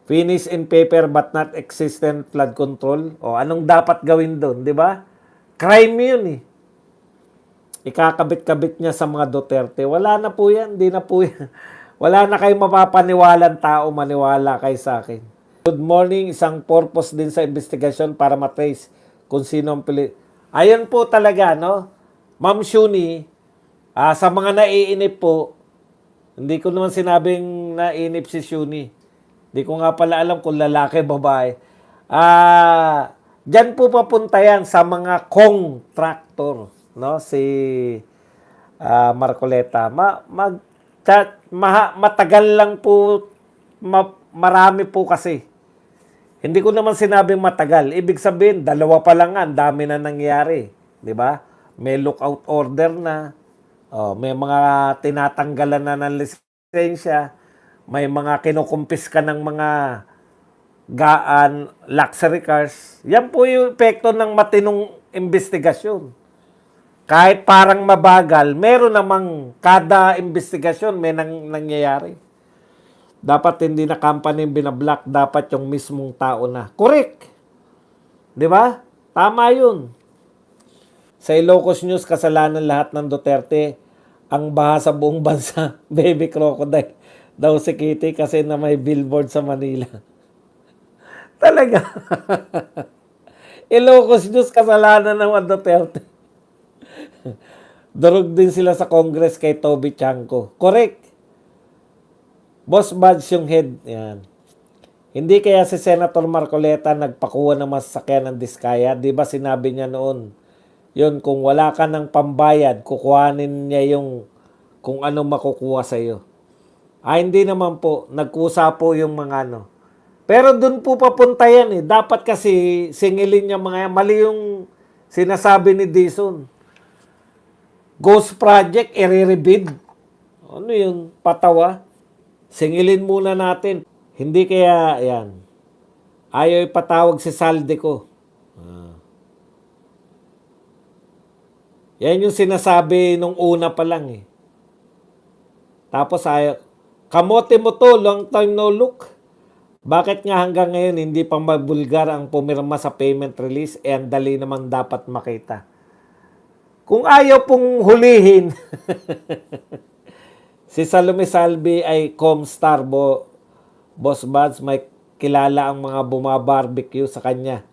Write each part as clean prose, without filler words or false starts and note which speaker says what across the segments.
Speaker 1: Finish in paper but not existent flood control. O, anong dapat gawin doon, di ba? Crime yun eh. Ikakabit-kabit niya sa mga Duterte. Wala na po yan. Di na po yan. Wala na kayong mapapaniwalang tao maniwala kay sa akin. Good morning. Isang purpose din sa investigasyon para matrace kung sino ang pili. Ayan po talaga, no? Ma'am Shuni, sa mga naiinip po, hindi ko naman sinabing naiinip si Shuni. Hindi ko nga pala alam kung lalaki, babae. Diyan po papunta yan sa mga contractor, no? Si Marcoleta. Matagal lang po, marami po kasi. Hindi ko naman sinabing matagal. Ibig sabihin, dalawa pa lang nga, ang dami na nangyari. Di ba? May lookout order na. May mga tinatanggalan na ng lisensya. May mga kinukumpis ka ng mga luxury cars. Yan po yung epekto ng matinong investigasyon. Kahit parang mabagal, meron namang kada investigasyon may nangyayari. Dapat hindi na company binablock, dapat yung mismong tao na. Correct. Di ba? Tama yun. Sa Ilocos News, kasalanan lahat ng Duterte. Ang baha sa buong bansa, baby crocodile. Daw si Kitty kasi na may billboard sa Manila. Talaga. Ilocos News, kasalanan ng Duterte. Durog din sila sa Congress kay Toby Chanco. Correct. Boss Buds yung head. Yan. Hindi kaya si Senator Marcoleta nagpakuha ng masasakyan ng Diskaya? Di ba sinabi niya noon? Yun, kung wala ka ng pambayad, kukuhanin niya yung kung ano makukuha sa iyo. Hindi naman po. Nagkusa po yung mga ano. Pero dun po papunta yan eh. Dapat kasi singilin niya mga yan. Mali yung sinasabi ni Dizon. Ghost Project, i-rebid. Ano yun? Patawa. Singilin muna natin. Hindi kaya, yan. Ayaw ipatawag si Saldico. Yan yung sinasabi nung una pa lang eh. Tapos ayaw. Kamote mo to, long time no look. Bakit nga hanggang ngayon hindi pa mabulgar ang pumirma sa payment release? Ang dali naman dapat makita. Kung ayaw pong hulihin, si Salome Salvi ay Comstar, Boss Buds, may kilala ang mga bumabarbecue sa kanya.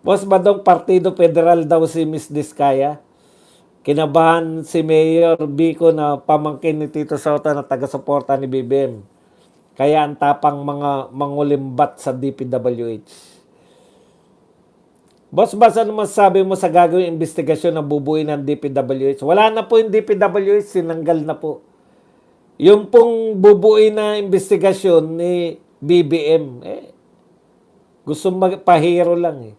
Speaker 1: Boss Badong, Partido Federal daw si Miss Diskaya. Kinabahan si Mayor Bico na pamangkin ni Tito Sota na taga-suporta ni BBM. Kaya ang tapang mga mangulimbat sa DPWH. Boss Bas, ano masasabi mo sa gagawing investigasyon na bubuin ng DPWH? Wala na po yung DPWH, sinanggal na po. Yung pong bubuin na investigasyon ni BBM, gusto magpahiro lang eh.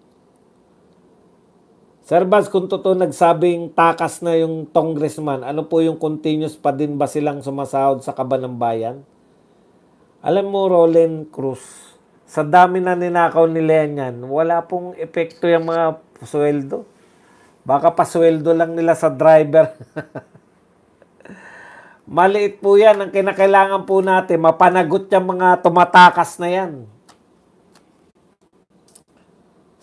Speaker 1: Sir Bas, kung totoo nagsabing takas na yung congressman, ano po yung continuous pa din ba silang sumasahod sa kaban ng bayan? Alam mo, Roland Cruz, sa dami na ninakaw nila yan, wala pong epekto yung mga sweldo. Baka pasweldo lang nila sa driver. Maliit po yan. Ang kinakailangan po natin, mapanagot yung mga tumatakas na yan.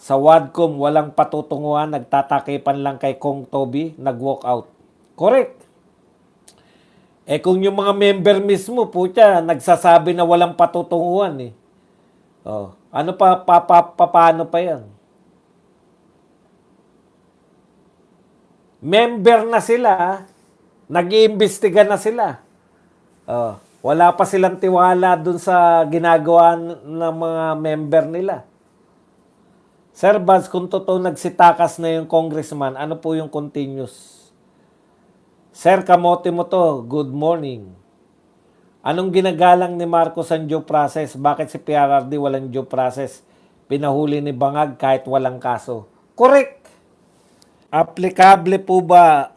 Speaker 1: Sa Wadcom, walang patutunguhan, nagtatakipan lang kay Kong Toby, nag-walk out. Correct. Kung yung mga member mismo, putya, nagsasabi na walang patutunguhan eh. Ano paano pa yan? Member na sila, nag-iimbestiga na sila. Wala pa silang tiwala dun sa ginagawa ng mga member nila. Sir Baz, kung totoo nagsitakas na yung congressman, ano po yung continuous? Sir, kamote mo to. Good morning. Anong ginagalang ni Marcos ang due process? Bakit si PRRD walang due process? Pinahuli ni Bangag kahit walang kaso. Correct. Applicable po ba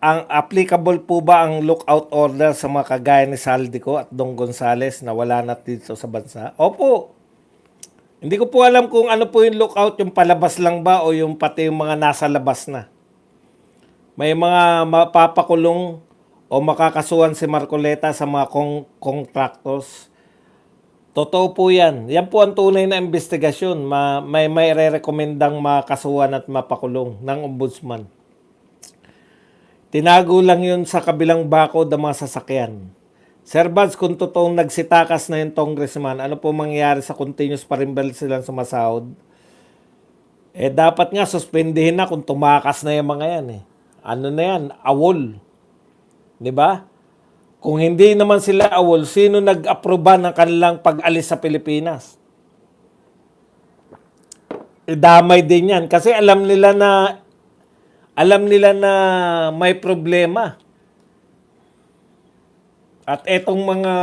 Speaker 1: ang lookout order sa mga kagaya ni Saldico at Dong Gonzales na wala na dito sa bansa? Opo. Hindi ko po alam kung ano po yung lookout, yung palabas lang ba o yung pati yung mga nasa labas na. May mga mapapakulong o o makakasuhan si Marcoleta sa mga contractors. Totoo po yan. Yan po ang tunay na investigasyon. May re-recommendang makasuhan at mapakulong ng ombudsman. Tinago lang yun sa kabilang bakod ng mga sasakyan. Sir Bads, kung totoong nagsitakas na yung congressman, ano po mangyayari sa continuous pa rin ba silang sumasahod? Dapat nga suspendihin na kung tumakas na yung mga yan. Ano na yan? Awol. 'Di ba? Kung hindi naman sila awol, sino nag-aproba ng kanilang pag-alis sa Pilipinas? Damay din yan. Kasi alam nila na may problema. At etong mga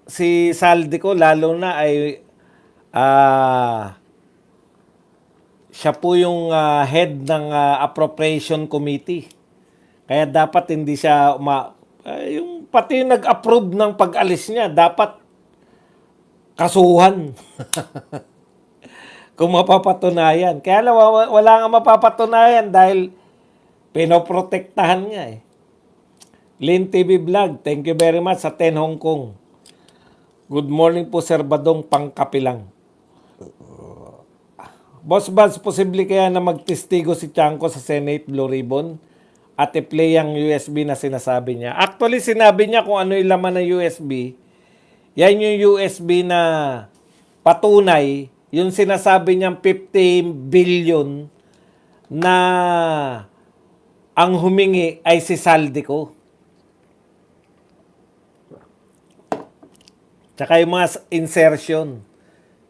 Speaker 1: si Saldico lalo na ay siya po yung head ng appropriation committee. Kaya dapat hindi siya yung pati yung nag-approve ng pag-alis niya, dapat kasuhan. Kung mapapatunayan. Kaya wala nga mapapatunayan dahil pinoprotektahan nga Lin TV Vlog, thank you very much sa 10 Hong Kong. Good morning po, Sir Badong, pangkapilang. Boss Bads, posible kaya na magtestigo si Tiangco sa Senate Blue Ribbon at i-play ang USB na sinasabi niya? Actually, sinabi niya kung ano yung laman ng USB. Yan yung USB na patunay, yung sinasabi niyang 50 billion na ang humingi ay si Saldico. Tsaka yung mga insertion.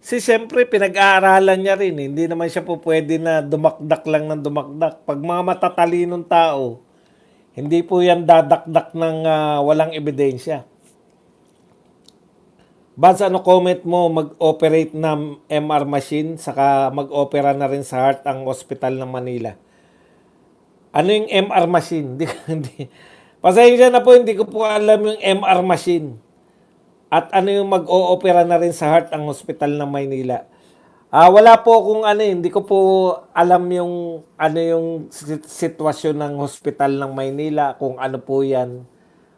Speaker 1: Siyempre, pinag-aaralan niya rin. Hindi naman siya po pwede na dumakdak lang ng dumakdak. Pag mga matatalinong tao, hindi po yan dadakdak ng walang ebidensya. Bads, ano comment mo mag-operate ng MR machine saka mag-opera na rin sa heart ang hospital ng Manila? Ano yung MR machine? Pasensya na po, hindi ko po alam yung MR machine. At ano yung mag-o-opera na rin sa heart ang hospital ng Maynila. Wala po kung hindi ko po alam yung sitwasyon ng hospital ng Maynila, kung ano po yan.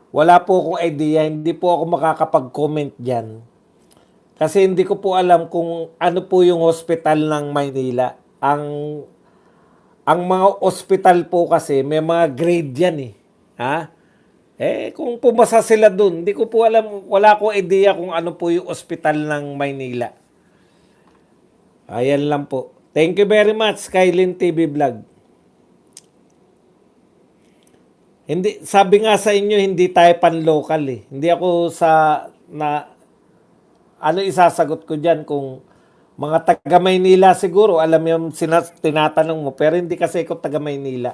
Speaker 1: Wala po akong idea, hindi po ako makakapag-comment diyan. Kasi hindi ko po alam kung ano po yung hospital ng Maynila. Ang mga hospital po kasi may mga grade yan kung pumasa sila dun, hindi ko po alam, wala akong idea kung ano po yung ospital ng Maynila. Ayan lang po. Thank you very much, Kylin TV Vlog. Hindi, sabi nga sa inyo, hindi tayo pan-local Hindi ako isasagot ko dyan kung mga taga Maynila siguro, alam yung tinatanong mo, pero hindi kasi ako taga Maynila.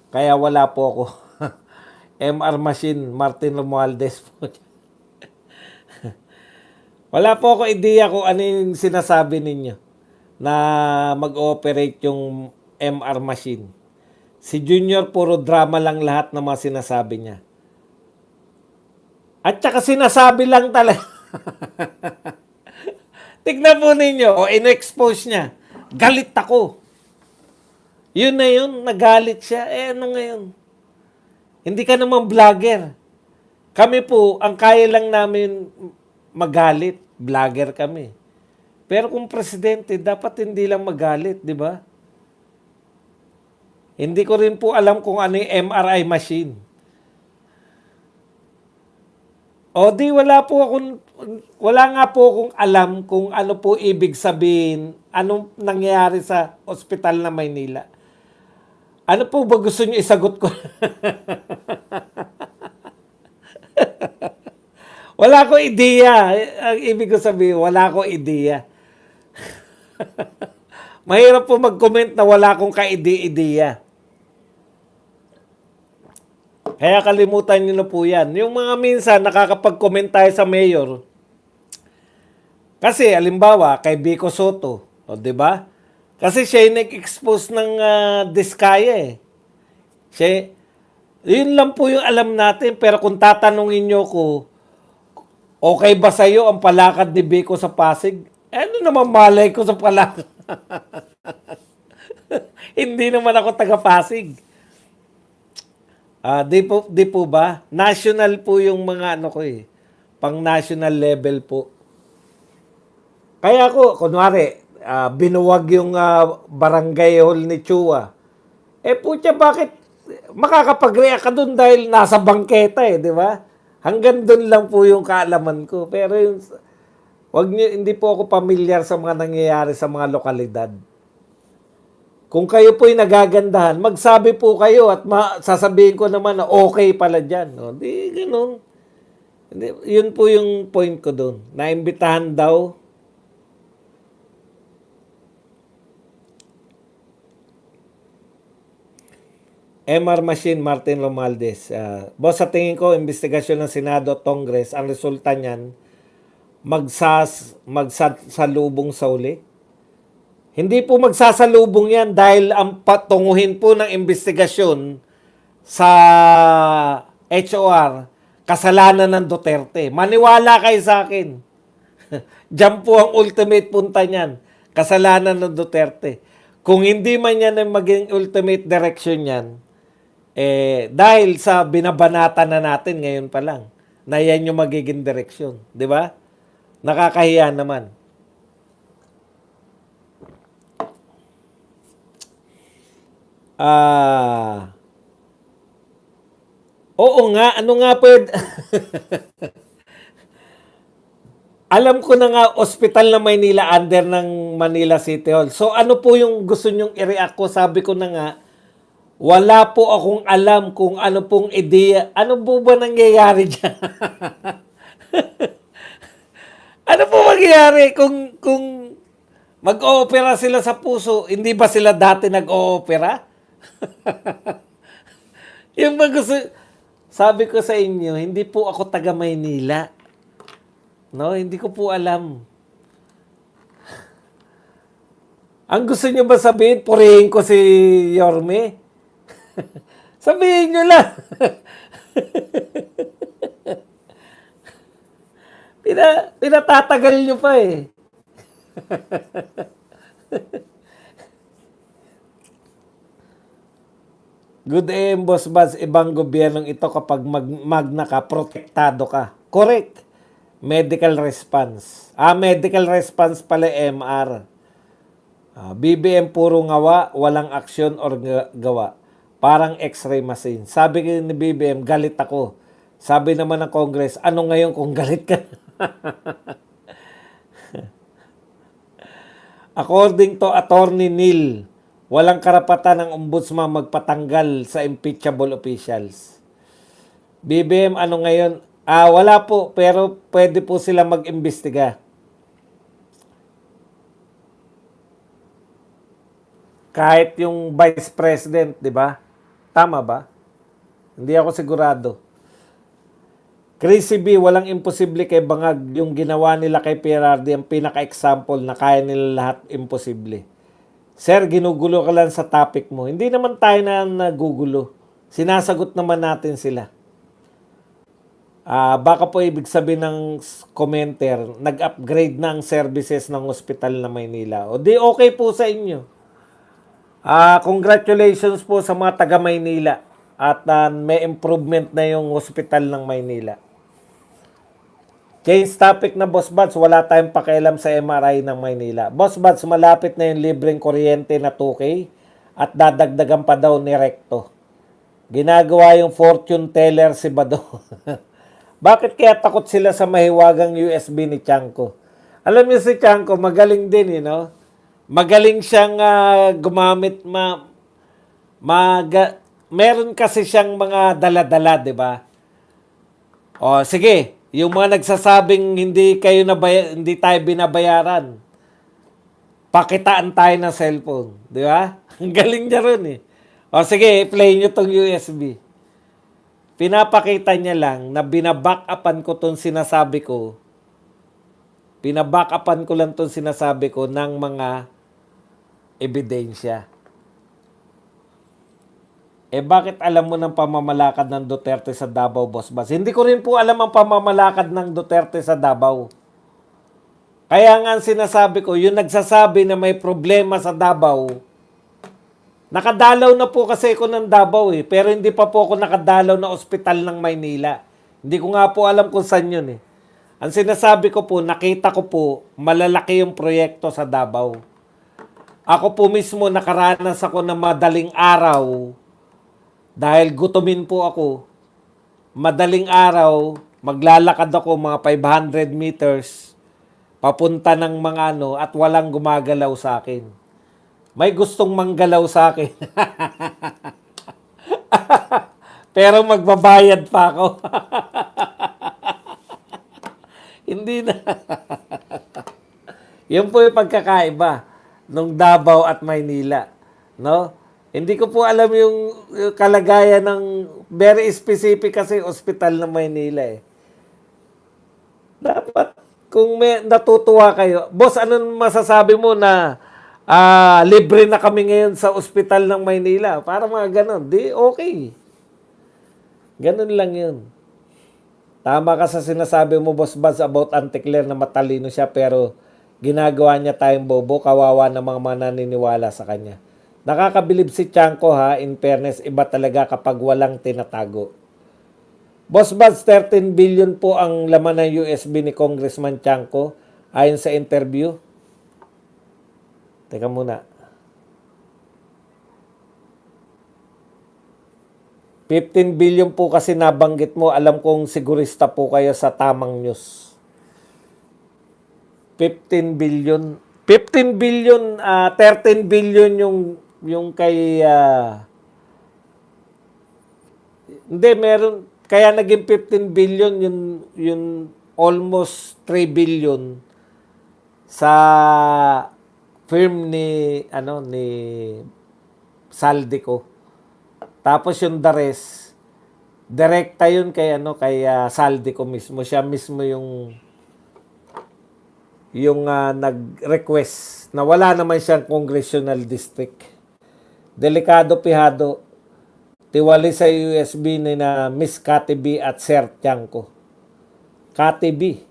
Speaker 1: Kaya wala po ako. MR machine, Martin Romualdez po. Wala po ako idea kung ano yung sinasabi ninyo na mag-ooperate yung MR machine. Si Junior, puro drama lang lahat ng mga sinasabi niya. At saka sinasabi lang talaga. Tignan po ninyo, in-expose niya. Galit ako. Yun na yun, nagalit siya. Ano ngayon? Hindi ka naman vlogger. Kami po, ang kaya lang namin magalit. Vlogger kami. Pero kung presidente, dapat hindi lang magalit, di ba? Hindi ko rin po alam kung ano yung MRI machine. Wala nga po akong alam kung ano po ibig sabihin, anong nangyayari sa ospital na Maynila. Ano po ba gusto niyo isagot ko? Wala ko ideya. Ang ibig ko sabihin, wala ko ideya. Mahirap po mag-comment na wala akong ka-ideya. Kaya kalimutan niyo na po yan. Yung mga minsan nakakapag-comment tayo sa mayor. Kasi, alimbawa, kay Vico Soto. Di ba? Kasi siya yung nag-expose ng Diskaya yun lang po yung alam natin. Pero kung tatanungin nyo ko, okay ba sa'yo ang palakad ni Vico sa Pasig? Ano naman malay ko sa palakad? Hindi naman ako taga Pasig. Di po ba? National po yung mga ano ko eh. Pang national level po. Kaya ako, kunwari, binuwag yung barangay hall ni Chua. Putya, bakit makakapag-react ka dun dahil nasa bangketa di ba? Hanggang dun lang po yung kaalaman ko. Pero yung, hindi po ako pamilyar sa mga nangyayari sa mga lokalidad. Kung kayo po'y nagagandahan, magsabi po kayo at sasabihin ko naman na okay pala dyan. No? Di ganun. Yun po yung point ko doon. Naimbitahan daw. MR Machine, Martin Romualdez. Boss, sa tingin ko, investigasyon ng Senado at Congress, ang resulta niyan, magsasalubong sa uli. Hindi po magsasalubong yan dahil ang patunguhin po ng investigasyon sa HOR, kasalanan ng Duterte. Maniwala kayo sa akin. Diyan po ang ultimate punta niyan. Kasalanan ng Duterte. Kung hindi man yan ang maging ultimate direction yan, dahil sa binabanata na natin ngayon pa lang, na yan yung magiging direction. Di ba? Nakakahiya naman. Oo nga, ano nga pwede? Alam ko na nga, ospital na Maynila under ng Manila City Hall. So ano po yung gusto nyong i-react ko? Sabi ko na nga, wala po akong alam kung ano pong ideya. Ano po ba nangyayari dyan? Ano po mangyayari kung mag-o-opera sila sa puso? Hindi ba sila dati nag-o-opera? Yung ba gusto, sabi ko sa inyo, hindi po ako taga Maynila. No, hindi ko po alam. Ang gusto niyo ba sabihin, purihin ko si Yorme? Sabihin niyo lang. Pinatatagal niyo pa eh. Good AM, Boss Baz. Ibang gobyernong ito kapag magna ka, protektado ka. Correct. Medical response. Medical response pala MR. BBM puro ngawa, walang aksyon or gawa. Parang x-ray machine. Sabi ni BBM, galit ako. Sabi naman ng Congress, ano ngayon kung galit ka? According to Attorney Neil, walang karapatan ng ombudsman magpatanggal sa impeachable officials. BBM, ano ngayon? Wala po, pero pwede po sila mag-imbestiga. Kahit yung Vice President, di ba? Tama ba? Hindi ako sigurado. Chrissy B, walang imposible kay Bangag. Yung ginawa nila kay PRRD, ang pinaka-example na kaya nila lahat imposible. Sir, ginugulo ka lang sa topic mo. Hindi naman tayo na nagugulo. Sinasagot naman natin sila. Baka po ibig sabihin ng commenter, nag-upgrade na ang services ng ospital na Maynila. O di okay po sa inyo. Congratulations po sa mga taga Maynila. At may improvement na yung ospital ng Maynila. Change topic na Boss Bats, wala tayong pakialam sa MRI ng Maynila. Boss Bats, malapit na yung libreng kuryente na 2K at dadagdagan pa daw ni Recto. Ginagawa yung fortune teller si Bado. Bakit kaya takot sila sa mahiwagang USB ni Chanko? Alam niyo si Chanko, magaling din, Magaling siyang gumamit, meron kasi siyang mga dala-dala, di ba? O, sige, yung mga nagsasabing hindi tayo binabayaran, pakitaan tayo ng cellphone, di ba? Ang galing niya ron O, sige, play niyo tong USB. Pinapakita niya lang na binaback-upan ko itong sinasabi ko. Binaback-upan ko lang itong sinasabi ko ng mga ebidensya. Bakit alam mo ng pamamalakad ng Duterte sa Davao, Boss Bas? Hindi ko rin po alam ang pamamalakad ng Duterte sa Davao. Kaya nga sinasabi ko, yung nagsasabi na may problema sa Davao, Nakadalaw na po kasi ako ng Davao eh, pero hindi pa po ako nakadalaw na ospital ng Maynila. Hindi ko nga po alam kung saan yun eh. Ang sinasabi ko po, nakita ko po, malalaki yung proyekto sa Davao. Ako po mismo nakaranas ako ng madaling araw dahil gutumin po ako. Madaling araw, maglalakad ako mga 500 meters papunta ng mga ano at walang gumagalaw sa akin. May gustong manggalaw sa akin. Pero magbabayad pa ako. Hindi na. Yun po yung pagkakaiba nung Davao at Maynila. No? Hindi ko po alam yung kalagayan ng very specific kasi ospital ng Maynila eh. Dapat kung may natutuwa kayo, boss, anong masasabi mo na libre na kami ngayon sa ospital ng Maynila? Para mga ganon. Di okay. Ganon lang yun. Tama ka sa sinasabi mo, Boss Buzz, about Auntie Claire na matalino siya pero ginagawa niya tayong bobo, kawawa ng mga naniniwala sa kanya. Nakakabilib si Chanko ha, in fairness, iba talaga kapag walang tinatago. Boss Buzz, 13 billion po ang laman ng USB ni Congressman Chanko ayon sa interview. Teka muna. 15 billion po kasi nabanggit mo. Alam kong sigurista po kayo sa tamang news. 15 billion. 15 billion, 13 billion yung kay hindi, meron kaya naging 15 billion yung almost 3 billion sa firm ni Saldico. Tapos yung the rest, direkta yun kay Saldico mismo. Siya mismo yung nag-request na wala naman siyang congressional district. Delikado pihado. Tiwali sa USB ni na Miss Cathy B at Sir Chanko. Cathy B.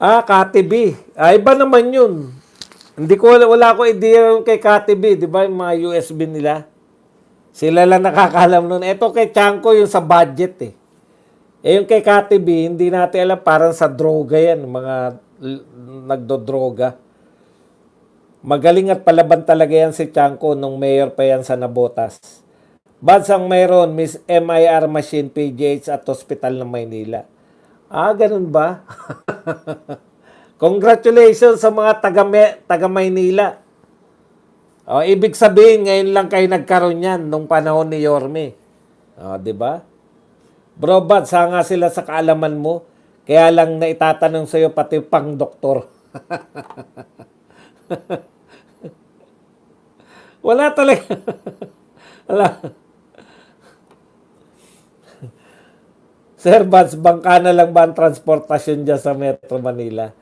Speaker 1: Cathy B. Iba naman yun. Wala ko idea yung kay Cathy B, di ba, yung mga USB nila. Sila lang nakakalam nun. Ito kay Chanko yung sa budget eh. Yung kay Cathy B, hindi natin alam, parang sa droga yan, mga nagdodroga. Magaling at palaban talaga yan si Chanko nung mayor pa yan sa Nabotas. Bansang mayroon, Miss MIR Machine PGH at Hospital ng Maynila. Ganun ba? Congratulations sa mga taga Maynila. Ibig sabihin, ngayon lang kayo nagkaroon yan nung panahon ni Yorme. Di ba? Bro, bad, sanga sila sa kaalaman mo. Kaya lang na itatanong sa'yo pati pang doktor. Wala talaga. Wala. Sir Bads, bangka na lang ba ang transportasyon dyan sa Metro Manila?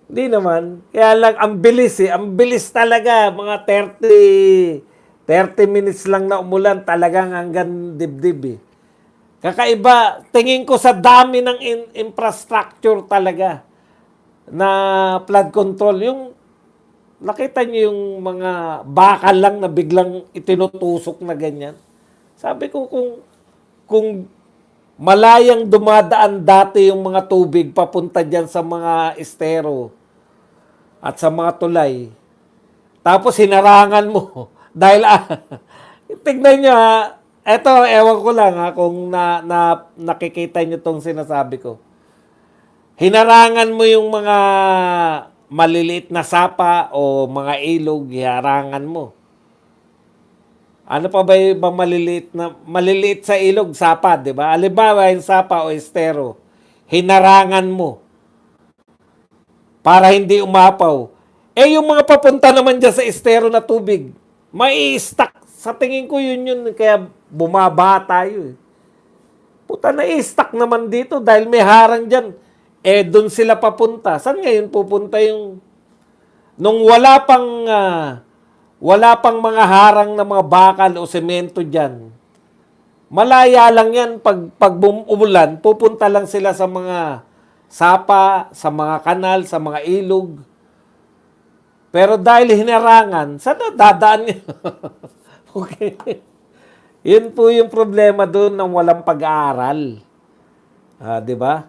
Speaker 1: Hindi naman. Kaya lang, ang bilis eh. Ang bilis talaga. Mga 30 minutes lang na umulan. Talagang hanggang dibdib eh. Kakaiba. Tingin ko sa dami ng infrastructure talaga na flood control. Yung nakita niyo yung mga bakal lang na biglang itinutusok na ganyan. Sabi ko kung malayang dumadaan dati yung mga tubig papunta dyan sa mga estero at sa mga tulay. Tapos hinarangan mo. Dahil, tignan nyo ha, eto, ewan ko lang ha, kung nakikita nyo tong sinasabi ko. Hinarangan mo yung mga maliliit na sapa o mga ilog, hiharangan mo. Ano pa ba yung maliliit sa ilog, sapa, di ba? Halimbawa, yung sapa o estero, hinarangan mo para hindi umapaw. Yung mga papunta naman dyan sa estero na tubig, mai-stuck. Sa tingin ko yun, kaya bumaba tayo eh. Puta, na-stuck naman dito dahil may harang dyan. Doon sila papunta. Saan ngayon pupunta yung nung wala pang mga harang na mga bakal o semento dyan. Malaya lang yan. Pag umulan, pupunta lang sila sa mga sapa, sa mga kanal, sa mga ilog. Pero dahil hinarangan, saan na dadaan niya? Okay. Yun po yung problema doon ng walang pag-aaral. Di ba?